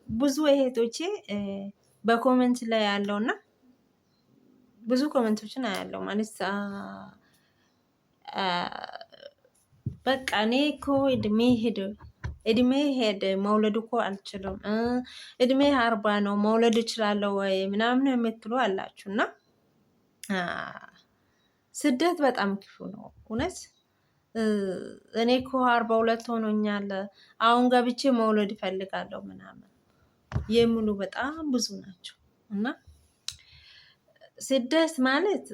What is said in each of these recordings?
ብዙ እህቶቼ በኮመንት ላይ ያለውና ብዙ ኮመንቶችን አያለው ማለት በቃ እኔ እኮ እድሜ ሄደ መውለድ እኮ አልችልም፣ እድሜ 40 ነው መውለድ እችላለሁ ወይ ምናምን የምትሉ አላችሁ። እና ስደት በጣም ክፉ ነው እውነት። እኔ እኮ 42 ሆኖኛል አሁን ገብቼ መውለድ እፈልጋለሁ ምናምን የሚሉ በጣም ብዙ ናቸው። እና ስደት ማለት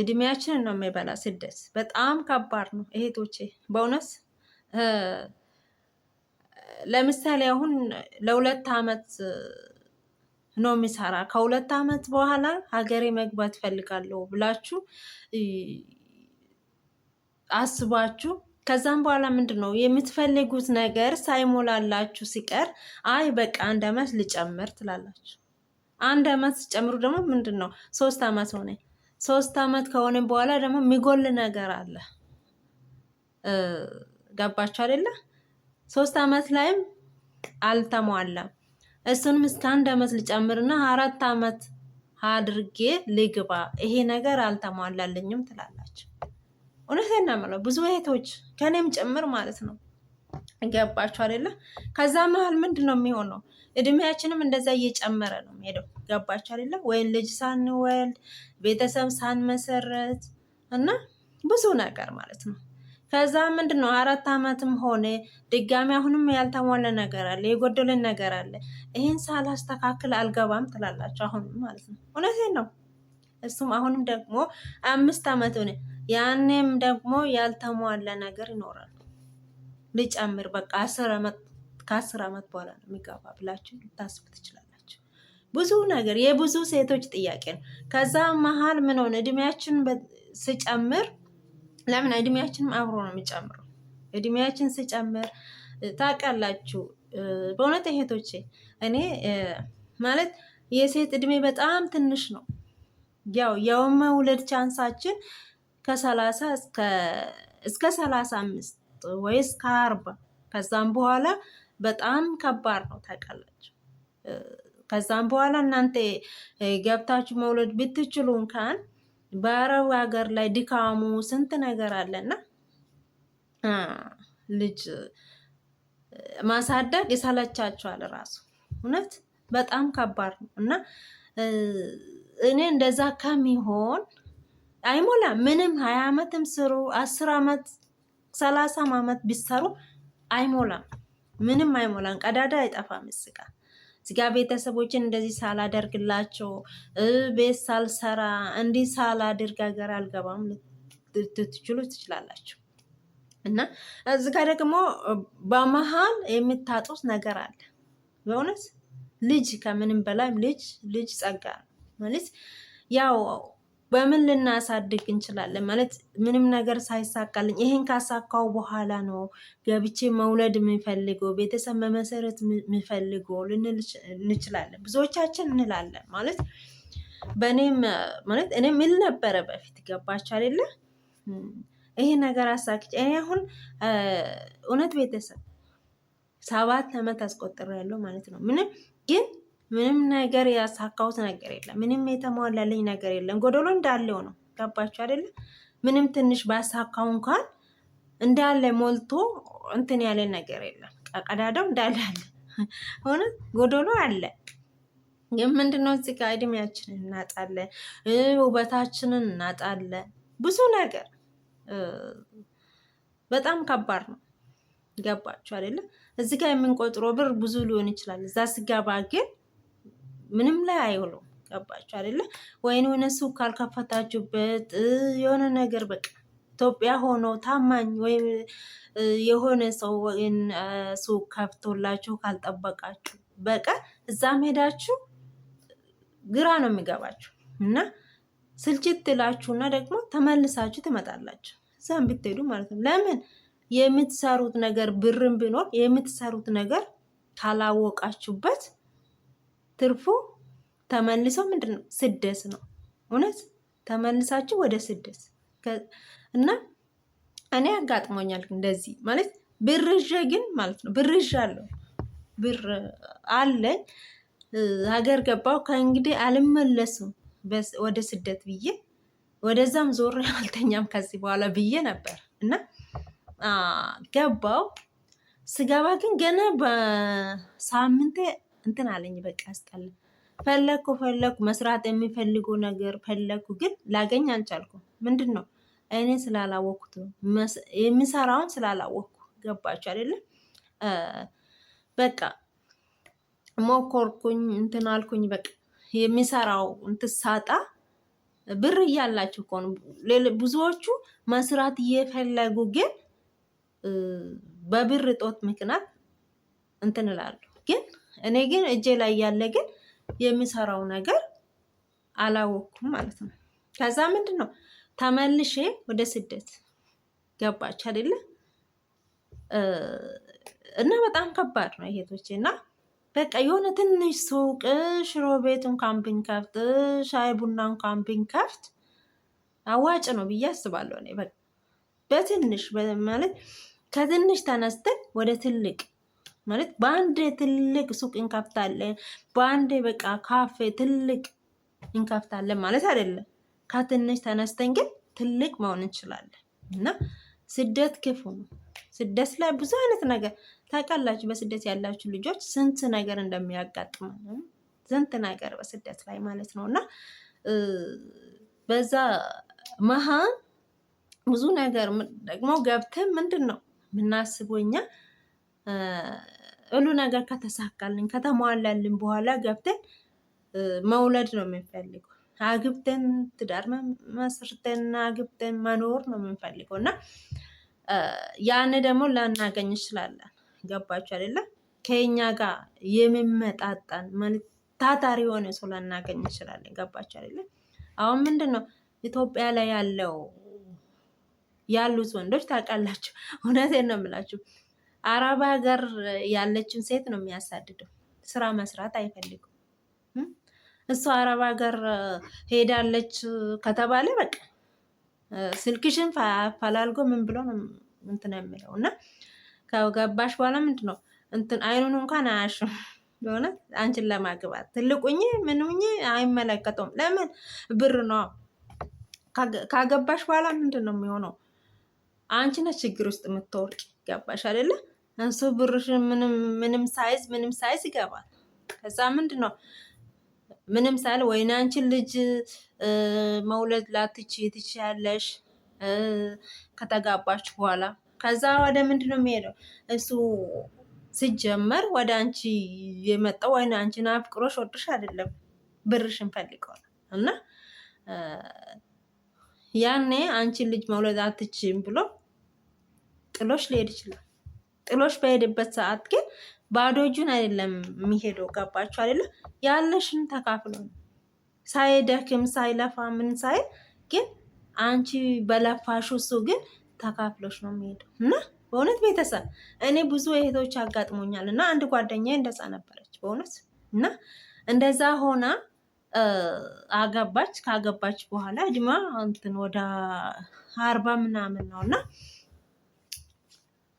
እድሜያችንን ነው የሚበላ። ስደት በጣም ከባድ ነው እህቶቼ በእውነት። ለምሳሌ አሁን ለ2 አመት ነው የሚሰራ፣ ከ2 አመት በኋላ ሀገሬ መግባት ፈልጋለሁ ብላችሁ አስባችሁ ከዛም በኋላ ምንድነው የምትፈልጉት ነገር ሳይሞላላችሁ ሲቀር አይ በቃ 1 አመት ልጨምር ትላላችሁ። 1 አመት ሲጨምሩ ደግሞ ምንድነው 3 አመት ሆነ። 3 አመት ከሆነ በኋላ ደግሞ የሚጎል ነገር አለ። ገባችሁ አይደለ? 3 አመት ላይም አልተሟላም። እሱንም እስከ 1 አመት ልጨምርና 4 አመት አድርጌ ልግባ፣ ይሄ ነገር አልተሟላልኝም ትላላችሁ። እውነቴን ነው የምለው ብዙ እህቶች ከኔም ጭምር ማለት ነው። ገባችሁ አይደለ? ከዛ መሀል ምንድነው የሚሆነው? እድሜያችንም እንደዛ እየጨመረ ነው የሚሄደው። ገባችሁ አይደለ? ወይም ልጅ ሳንወልድ ቤተሰብ ሳንመሰረት እና ብዙ ነገር ማለት ነው። ከዛ ምንድነው 4 አመትም ሆነ ድጋሚ አሁንም ያልተሟላ ነገር አለ፣ የጎደለን ነገር አለ። ይሄን ሳላስተካክል አልገባም ትላላችሁ አሁንም ማለት ነው። እውነቴን ነው። እሱም አሁንም ደግሞ 5 አመት ሆነ፣ ያኔም ደግሞ ያልተሟላ ነገር ይኖራል። ልጨምር በቃ 10 አመት፣ ከ10 አመት በኋላ ነው የሚገባ ብላችሁ ልታስቡ ትችላላችሁ። ብዙ ነገር የብዙ ሴቶች ጥያቄ ነው። ከዛ መሀል ምን ሆነ እድሜያችን ስጨምር፣ ለምን እድሜያችንም አብሮ ነው የሚጨምረው። እድሜያችን ስጨምር ታውቃላችሁ በእውነት እህቶቼ፣ እኔ ማለት የሴት እድሜ በጣም ትንሽ ነው። ያው የመውለድ ቻንሳችን ከ30 እስከ 35 ወይ እስከ 40፣ ከዛም በኋላ በጣም ከባድ ነው ታውቃላችሁ። ከዛም በኋላ እናንተ ገብታችሁ መውለድ ብትችሉ እንኳን በአረብ ሀገር ላይ ድካሙ ስንት ነገር አለና ልጅ ማሳደግ ይሰለቻችኋል ራሱ። እውነት በጣም ከባድ ነው። እና እኔ እንደዛ ከሚሆን አይሞላም ምንም 20 አመትም ስሩ 10 አመት 30 አመት ቢሰሩ አይሞላም፣ ምንም አይሞላም። ቀዳዳ አይጠፋም። እዚጋ ቤተሰቦችን እንደዚህ ሳላደርግላቸው ቤት ሳልሰራ እንዲህ ሳላደርግ ሀገር አልገባም ልትችሉ ትችላላችሁ። እና እዚጋ ደግሞ በመሀል የምታጡት ነገር አለ በእውነት። ልጅ ከምንም በላይ ልጅ ጸጋ ነው ማለት። ያው በምን ልናሳድግ እንችላለን ማለት ምንም ነገር ሳይሳካልኝ ይሄን ካሳካው በኋላ ነው ገብቼ መውለድ የሚፈልገው ቤተሰብ መመሰረት የሚፈልገው ልንል እንችላለን። ብዙዎቻችን እንላለን ማለት በእኔም ማለት እኔ ምን ነበረ በፊት ገባች አይደለ? ይሄ ነገር አሳክቼ እኔ አሁን እውነት ቤተሰብ 7 አመት አስቆጥሬያለሁ ማለት ነው። ምንም ነገር ያሳካሁት ነገር የለም። ምንም የተሟላልኝ ነገር የለም። ጎደሎ እንዳለው ነው። ገባችሁ አይደለ? ምንም ትንሽ ባሳካው እንኳን እንዳለ ሞልቶ እንትን ያለ ነገር የለም። ቀዳዳው እንዳለ አለ። ሆነ ጎደሎ አለ። ምንድነው እዚህ ጋር እድሜያችንን እናጣለን፣ ውበታችንን እናጣለን። ብዙ ነገር በጣም ከባድ ነው። ገባችሁ አይደለ? እዚህ ጋር የምንቆጥረው ብር ብዙ ሊሆን ይችላል። እዛ ሲገባ ግን ምንም ላይ አይውሉም። ገባችሁ አይደለ? ወይን እነሱ ካልከፈታችሁበት የሆነ ነገር በቃ ኢትዮጵያ ሆኖ ታማኝ ወይ የሆነ ሰው ሱቅ ከፍቶላችሁ ካልጠበቃችሁ በቃ እዛም ሄዳችሁ ግራ ነው የሚገባችሁ እና ስልችት ትላችሁና ደግሞ ተመልሳችሁ ትመጣላችሁ። እዛም ብትሄዱ ማለት ነው። ለምን የምትሰሩት ነገር ብርም ቢኖር የምትሰሩት ነገር ካላወቃችሁበት ትርፉ ተመልሶ ምንድነው ስደት ነው። እውነት ተመልሳችሁ ወደ ስደት እና እኔ አጋጥሞኛል እንደዚህ ማለት ብርዤ ግን ማለት ነው ብርዣለሁ ብር አለኝ ሀገር ገባው ከእንግዲህ አልመለስም ወደ ስደት ብዬ ወደዛም ዞር አልተኛም ከዚህ በኋላ ብዬ ነበር እና ገባው። ስገባ ግን ገና በሳምንቴ እንትን አለኝ በቃ አስጠላ። ፈለኩ መስራት የሚፈልጉ ነገር ፈለኩ፣ ግን ላገኝ አልቻልኩም። ምንድን ነው እኔ ስላላወቅኩት ነው የሚሰራውን ስላላወቅኩ። ገባችሁ አይደለም? በቃ ሞከርኩኝ እንትን አልኩኝ። በቃ የሚሰራው እንትን ሳጣ ብር እያላችሁ እኮ ነው ብዙዎቹ መስራት እየፈለጉ ግን በብር እጦት ምክንያት እንትን እላለሁ። ግን እኔ ግን እጄ ላይ ያለ ግን የሚሰራው ነገር አላወቅኩም ማለት ነው። ከዛ ምንድን ነው ተመልሼ ወደ ስደት ገባች አይደለ? እና በጣም ከባድ ነው እህቶቼ። እና በቃ የሆነ ትንሽ ሱቅ ሽሮ ቤት እንኳን ብንከፍት ሻይ ቡና እንኳን ብንከፍት አዋጭ ነው ብዬ አስባለሁ። እኔ በቃ በትንሽ ማለት ከትንሽ ተነስተን ወደ ትልቅ ማለት በአንድ ትልቅ ሱቅ እንከፍታለን፣ በአንድ በቃ ካፌ ትልቅ እንከፍታለን ማለት አይደለም። ከትንሽ ተነስተን ግን ትልቅ መሆን እንችላለን። እና ስደት ክፉ ነው። ስደት ላይ ብዙ አይነት ነገር ታውቃላችሁ። በስደት ያላችሁ ልጆች ስንት ነገር እንደሚያጋጥም ስንት ነገር በስደት ላይ ማለት ነው። እና በዛ መሀል ብዙ ነገር ደግሞ ገብተን ምንድን ነው የምናስበው እኛ ሁሉ ነገር ከተሳካልን ከተሟላልን በኋላ ገብተን መውለድ ነው የምንፈልገው። አግብተን ትዳር መስርተን አግብተን መኖር ነው የምንፈልገው እና ያን ደግሞ ላናገኝ እንችላለን። ገባችሁ አይደለም? ከኛ ጋር የሚመጣጣን ማለት ታታሪ የሆነ ሰው ላናገኝ እንችላለን። ገባችሁ አይደለም? አሁን ምንድን ነው ኢትዮጵያ ላይ ያሉት ወንዶች ታውቃላችሁ፣ እውነቴን ነው የምላችሁ፣ አረብ ሀገር ያለችን ሴት ነው የሚያሳድደው። ስራ መስራት አይፈልጉም። እሷ አረብ ሀገር ሄዳለች ከተባለ በቃ ስልክሽን ፈላልጎ ምን ብሎ ነው እንትን የሚለው እና ከገባሽ በኋላ ምንድን ነው እንትን አይኑን እንኳን አያሽም። የሆነ አንቺን ለማግባት ትልቁኝ ምንኝ አይመለከተውም። ለምን ብር ነው። ካገባሽ በኋላ ምንድን ነው የሚሆነው? አንቺ ነሽ ችግር ውስጥ የምትወርቂ። ገባሽ አይደለ? እንሱ ብርሽን ምንም ሳይዝ ይገባል። ከዛ ምንድን ነው ምንም ሳይል ወይኔ አንቺን ልጅ መውለድ ትችያለሽ ከተጋባች በኋላ። ከዛ ወደ ምንድን ነው የሚሄደው? እሱ ሲጀመር ወደ አንቺ የመጣው ወይኔ አንቺን አፍቅሮሽ ወድሽ አይደለም፣ ብርሽን ፈልገው እና ያኔ አንቺን ልጅ መውለድ አትችይም ብሎ ጥሎሽ ሊሄድ ይችላል። ጥሎሽ በሄድበት ሰዓት ግን ባዶ እጁን አይደለም የሚሄደው። ገባችሁ አይደለም? ያለሽን ተካፍሎ ነው ሳይደክም ሳይለፋ ምን ሳይል ግን አንቺ በለፋሹ እሱ ግን ተካፍሎሽ ነው የሚሄደው። እና በእውነት ቤተሰብ እኔ ብዙ እህቶች አጋጥሞኛል እና አንድ ጓደኛ እንደዛ ነበረች በእውነት እና እንደዛ ሆና አገባች። ካገባች በኋላ እድሜዋ እንትን ወደ 40 ምናምን ነው እና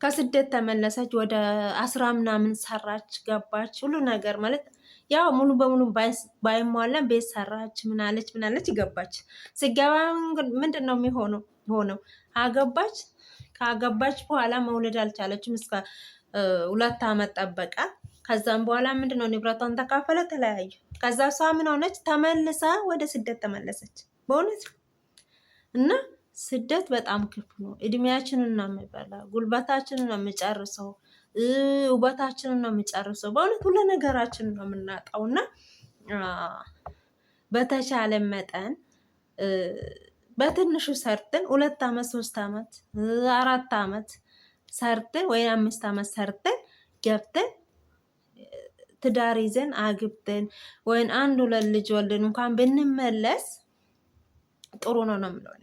ከስደት ተመለሰች። ወደ 10 ምናምን ሰራች፣ ገባች። ሁሉ ነገር ማለት ያው ሙሉ በሙሉ ባይሟላ ቤት ሰራች፣ ምናለች ገባች። ሲገባ ምንድን ነው ሆነው አገባች። ካገባች በኋላ መውለድ አልቻለችም። እስከ 2 ዓመት ጠበቃ። ከዛም በኋላ ምንድን ነው ንብረቷን ተካፈለ፣ ተለያዩ። ከዛ እሷ ምን ሆነች? ተመልሳ ወደ ስደት ተመለሰች። በእውነት እና ስደት በጣም ክፉ ነው። እድሜያችንን ነው የሚበላ፣ ጉልበታችንን ነው የሚጨርሰው፣ ውበታችንን ነው የሚጨርሰው። በእውነት ሁሉ ነገራችንን ነው የምናጣው እና በተቻለ መጠን በትንሹ ሰርተን 2 ዓመት 3 ዓመት 4 ዓመት ሰርተን ወይም 5 ዓመት ሰርተን ገብተን ትዳር ይዘን አግብተን ወይም 1-2 ልጅ ወልደን እንኳን ብንመለስ ጥሩ ነው የምለው።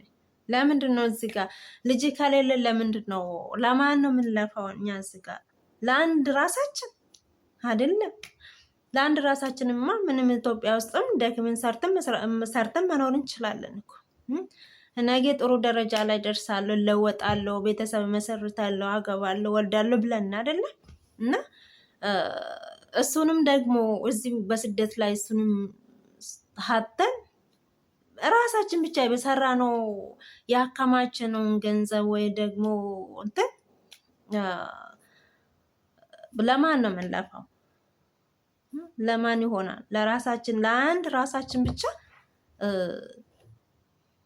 ለምንድን ነው እዚህ ጋር ልጅ ከሌለ ለምንድን ነው ለማን ነው የምንለፋው? እኛ እዚህ ጋር ለአንድ ራሳችን አይደለም። ለአንድ ራሳችንማ ምንም ኢትዮጵያ ውስጥም ደክመን ሰርተን መኖር እንችላለን እኮ። ነገ ጥሩ ደረጃ ላይ ደርሳለሁ፣ እለወጣለሁ፣ ቤተሰብ መሰርታለሁ፣ አገባለሁ፣ ወልዳለሁ ብለን አይደለም እና እሱንም ደግሞ እዚህ በስደት ላይ እሱንም ሀተን ራሳችን ብቻ በሰራ ነው ያከማቸነውን ገንዘብ ወይ ደግሞ እንትን ለማን ነው የምንለፋው? ለማን ይሆናል? ለራሳችን ለአንድ ራሳችን ብቻ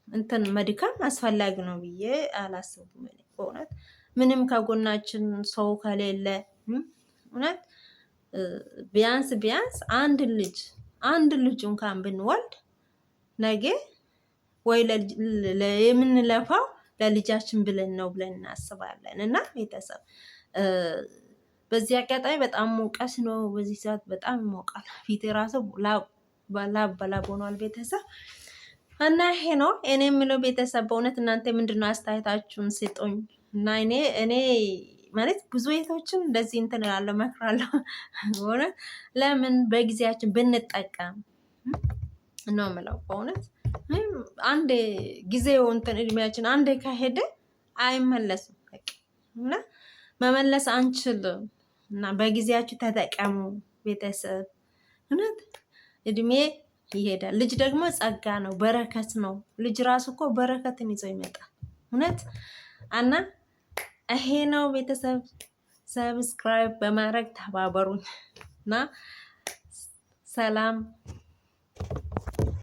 እንትን መድከም አስፈላጊ ነው ብዬ አላስብም። በእውነት ምንም ከጎናችን ሰው ከሌለ እውነት ቢያንስ አንድ ልጅ እንኳን ብንወልድ ነገ ወይ የምንለፋው ለልጃችን ብለን ነው ብለን እናስባለን። እና ቤተሰብ በዚህ አጋጣሚ በጣም ሞቀስ ነው። በዚህ ሰዓት በጣም ይሞቃል። ፊቴ ራሱ ላብ ሆኗል ቤተሰብ። እና ይሄ ነው እኔ የምለው ቤተሰብ። በእውነት እናንተ ምንድነው አስተያየታችሁን ስጡኝ። እና እኔ ማለት ብዙ ቤቶችን እንደዚህ እንትን እላለሁ እመክራለሁ። በእውነት ለምን በጊዜያችን ብንጠቀም ነው የምለው። በእውነት አንድ ጊዜው እንትን እድሜያችን አንዴ ከሄደ አይመለስም እና መመለስ አንችልም። እና በጊዜያችሁ ተጠቀሙ ቤተሰብ። እውነት እድሜ ይሄዳል። ልጅ ደግሞ ጸጋ ነው፣ በረከት ነው። ልጅ ራሱ እኮ በረከትን ይዞ ይመጣል። እውነት እና ይሄ ነው ቤተሰብ። ሰብስክራይብ በማድረግ ተባበሩኝ እና ሰላም